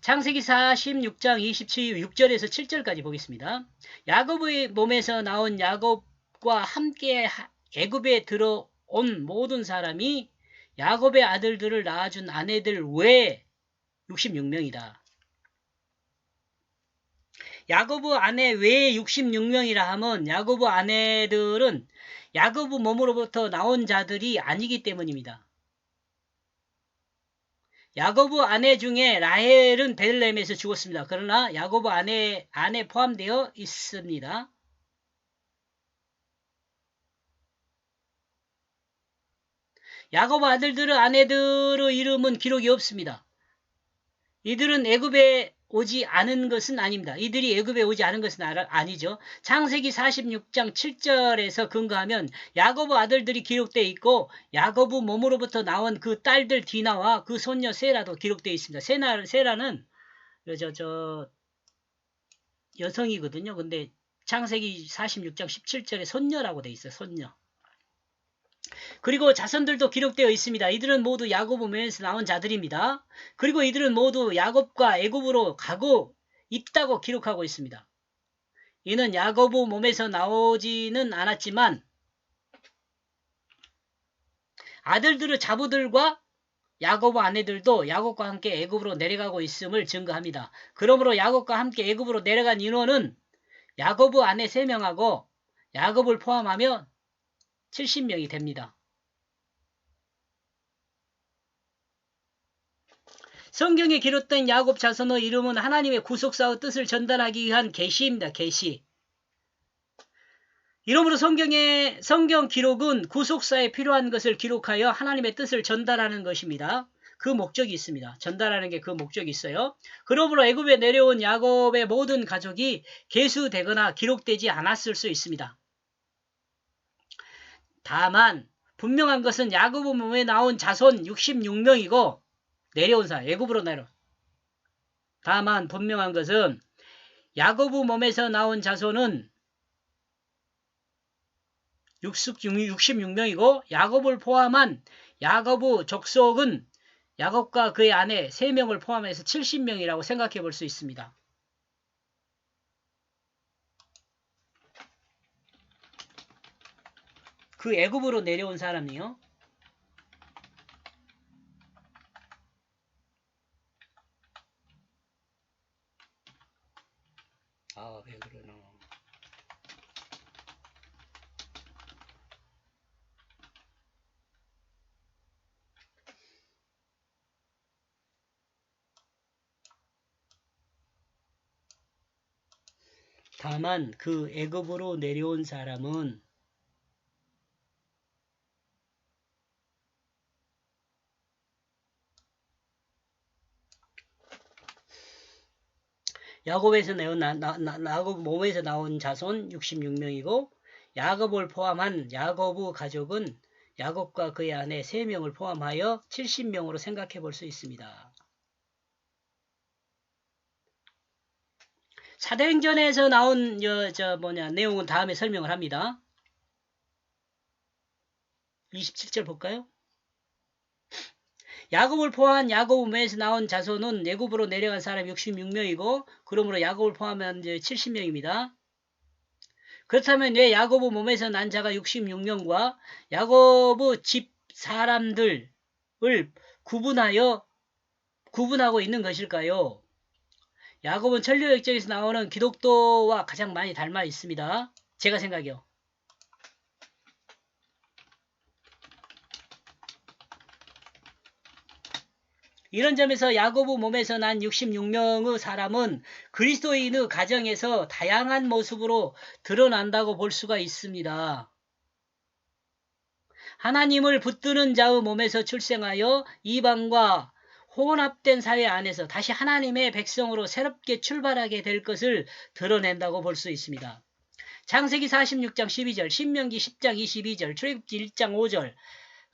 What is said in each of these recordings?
창세기 46장 6절에서 7절까지 보겠습니다. 야곱의 몸에서 나온 야곱과 함께 애굽에 들어온 모든 사람이 야곱의 아들들을 낳아준 아내들 외에 66명이다. 야곱의 아내 외에 66명이라 하면 야곱의 아내들은 야곱의 몸으로부터 나온 자들이 아니기 때문입니다. 야곱의 아내 중에 라헬은 베들레헴에서 죽었습니다. 그러나 야곱의 안에 포함되어 있습니다. 야곱 아들들의 아내들의 이름은 기록이 없습니다. 이들은 애굽에 오지 않은 것은 아닙니다. 이들이 애굽에 오지 않은 것은 아니죠. 창세기 46장 7절에서 근거하면 야곱의 아들들이 기록되어 있고 야곱의 몸으로부터 나온 그 딸들 디나와 그 손녀 세라도 기록되어 있습니다. 세라는 여성이거든요. 근데 창세기 46장 17절에 손녀라고 되어 있어요. 손녀. 그리고 자손들도 기록되어 있습니다. 이들은 모두 야곱의 몸에서 나온 자들입니다. 그리고 이들은 모두 야곱과 애굽으로 가고 있다고 기록하고 있습니다. 이는 야곱의 몸에서 나오지는 않았지만 아들들의 자부들과 야곱의 아내들도 야곱과 함께 애굽으로 내려가고 있음을 증거합니다. 그러므로 야곱과 함께 애굽으로 내려간 인원은 야곱의 아내 3명하고 야곱을 포함하며 70명이 됩니다. 성경에 기록된 야곱 자손의 이름은 하나님의 구속사의 뜻을 전달하기 위한 계시입니다. 계시. 이러므로 성경 기록은 구속사에 필요한 것을 기록하여 하나님의 뜻을 전달하는 것입니다. 그 목적이 있습니다. 전달하는 게 그 목적이 있어요. 그러므로 애굽에 내려온 야곱의 모든 가족이 계수되거나 기록되지 않았을 수 있습니다. 다만 분명한 것은 야곱의 몸에 나온 자손 66명이고 내려온 사람, 애굽으로 내려. 다만 분명한 것은 야곱의 몸에서 나온 자손은 66명이고 야곱을 포함한 야곱의 족속은 야곱과 그의 아내 3명을 포함해서 70명이라고 생각해 볼 수 있습니다. 그 애굽으로 내려온 사람이요. 왜 그러나. 다만 그 애굽으로 내려온 사람은 야곱에서 야곱 몸에서 나온 자손 66명이고 야곱을 포함한 야곱의 가족은 야곱과 그의 아내 3명을 포함하여 70명으로 생각해 볼 수 있습니다. 사도행전에서 나온 내용은 다음에 설명을 합니다. 27절 볼까요? 야곱을 포함한 야곱 몸에서 나온 자손은 애굽으로 내려간 사람 66명이고 그러므로 야곱을 포함한 70명입니다. 그렇다면 왜 야곱의 몸에서 난 자가 66명과 야곱의 집 사람들을 구분하고 있는 것일까요? 야곱은 천류역정에서 나오는 기독교와 가장 많이 닮아 있습니다. 제가 생각해요. 이런 점에서 야곱의 몸에서 난 66명의 사람은 그리스도인의 가정에서 다양한 모습으로 드러난다고 볼 수가 있습니다. 하나님을 붙드는 자의 몸에서 출생하여 이방과 혼합된 사회 안에서 다시 하나님의 백성으로 새롭게 출발하게 될 것을 드러낸다고 볼 수 있습니다. 창세기 46장 12절, 신명기 10장 22절, 출애굽기 1장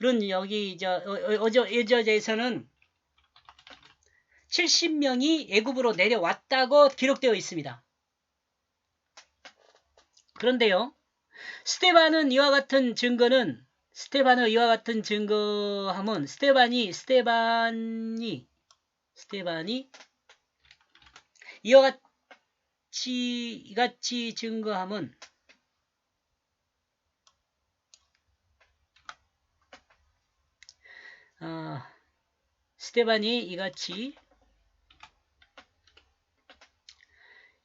5절은 여기 여저에서는 70명이 애굽으로 내려왔다고 기록되어 있습니다. 그런데요, 스테반의 이와 같은 증거함은 스테반이 이와 같이 증거함은 스테반이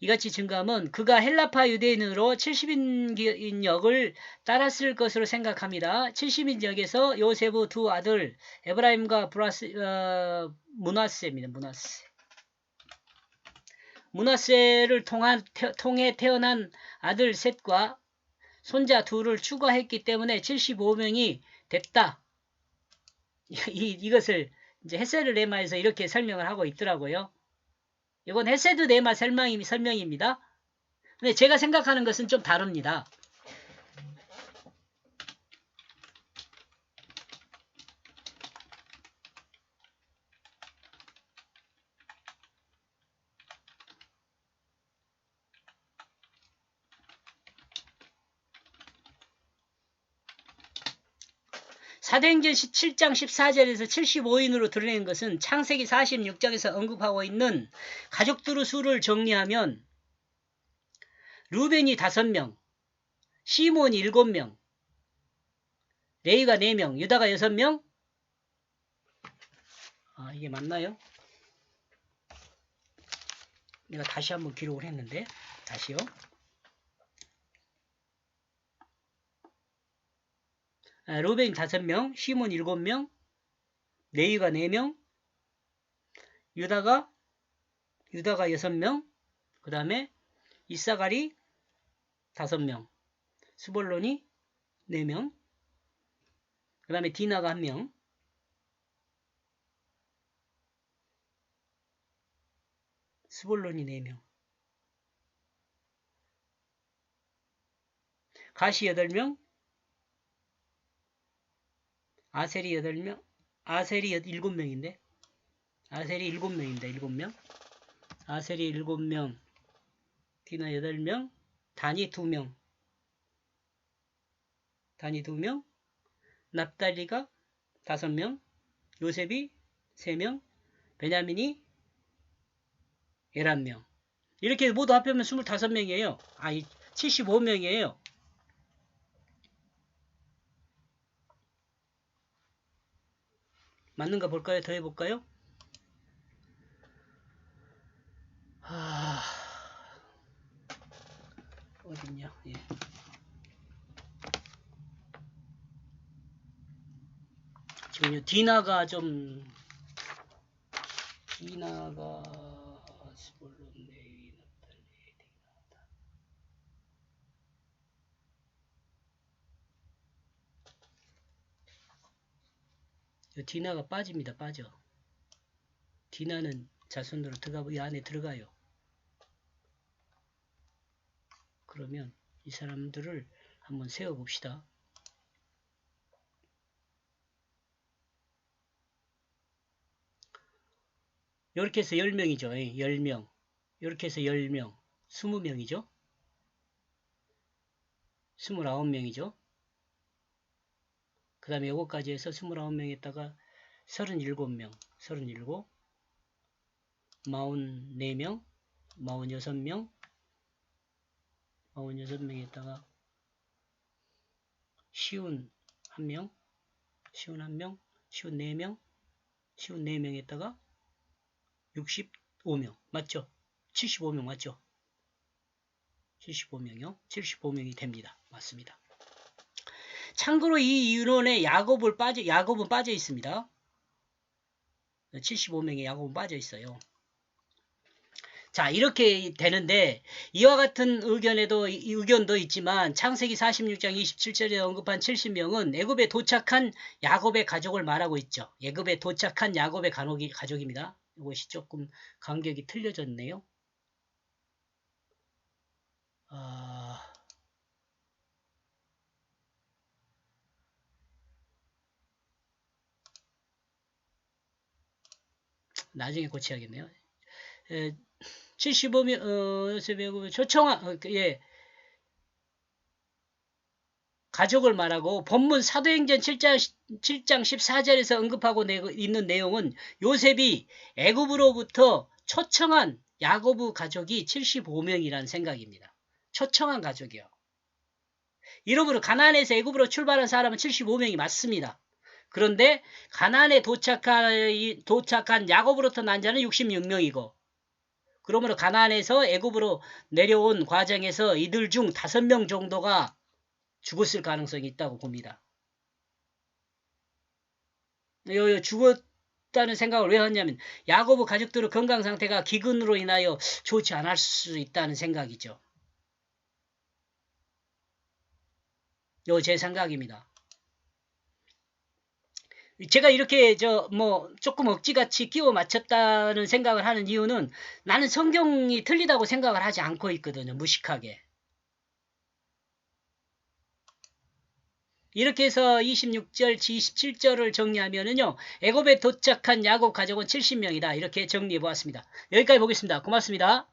이같이 증거함은 그가 헬라파 유대인으로 70인 역을 따랐을 것으로 생각합니다. 70인 역에서 요셉의 두 아들 에브라임과 므낫세입니다. 므낫세를 통해 태어난 아들 셋과 손자 둘을 추가했기 때문에 75명이 됐다. 이것을 이제 헤세드 레마에서 이렇게 설명을 하고 있더라고요. 이건 헤세드 레마 설명입니다. 근데 제가 생각하는 것은 좀 다릅니다. 사도행전 7장 14절에서 75인으로 드러낸 것은 창세기 46장에서 언급하고 있는 가족들의 수를 정리하면 루벤이 5명, 시몬이 7명, 레위가 4명, 유다가 6명. 이게 맞나요? 내가 다시 한번 기록을 했는데 다시요. 루벤이 5명, 시몬 7명, 레위가 4명, 유다가 6명, 그 다음에 이사갈이 5명, 스볼론이 4명, 그 다음에 디나가 1명, 스볼론이 4명, 가시 8명, 아셀이 8명, 아셀이 7명인데, 아셀이 7명입니다. 7명. 아셀이 7명, 디나 8명, 단이 2명, 납달리가 5명, 요셉이 3명, 베냐민이 11명. 이렇게 모두 합하면 25명이에요. 75명이에요. 맞는가 볼까요? 더 해볼까요? 어딨냐? 예. 지금 디나가 스볼론 레위 납달리 디나다. 디나가 빠집니다. 빠져. 디나는 자손으로 이 안에 들어가요. 그러면 이 사람들을 한번 세워봅시다. 이렇게 해서 10명이죠. 10명. 이렇게 해서 10명. 20명이죠. 29명이죠. 그 다음에 요거까지 해서 29명에다가 37명. 37, 44명, 46명, 46명에다가 쉬운 1명, 쉬운 1명, 쉬운 4명, 쉬운 4명에다가 65명. 맞죠? 75명 맞죠? 75명이요. 75명이 됩니다. 맞습니다. 참고로 이 이론에 야곱은 빠져 있습니다. 75명의 야곱은 빠져 있어요. 자, 이렇게 되는데 이와 같은 의견도 있지만 창세기 46장 27절에 언급한 70명은 애굽에 도착한 야곱의 가족을 말하고 있죠. 애굽에 도착한 야곱의 가족입니다. 이것이 조금 간격이 틀려졌네요. 나중에 고쳐야겠네요. 75명, 초청한, 가족을 말하고 본문 사도행전 7장 14절에서 언급하고 있는 내용은 요셉이 애굽으로부터 초청한 야고보 가족이 75명이라는 생각입니다. 초청한 가족이요. 이러므로 가나안에서 애굽으로 출발한 사람은 75명이 맞습니다. 그런데 가나안에 도착한 야곱으로부터 난 자는 66명이고, 그러므로 가나안에서 애굽으로 내려온 과정에서 이들 중 5명 정도가 죽었을 가능성이 있다고 봅니다. 죽었다는 생각을 왜 하냐면 야고보 가족들의 건강 상태가 기근으로 인하여 좋지 않을 수 있다는 생각이죠. 제 생각입니다. 제가 이렇게 조금 억지같이 끼워 맞췄다는 생각을 하는 이유는 나는 성경이 틀리다고 생각을 하지 않고 있거든요. 무식하게. 이렇게 해서 26절, 27절을 정리하면은요, 애굽에 도착한 야곱 가족은 70명이다. 이렇게 정리해 보았습니다. 여기까지 보겠습니다. 고맙습니다.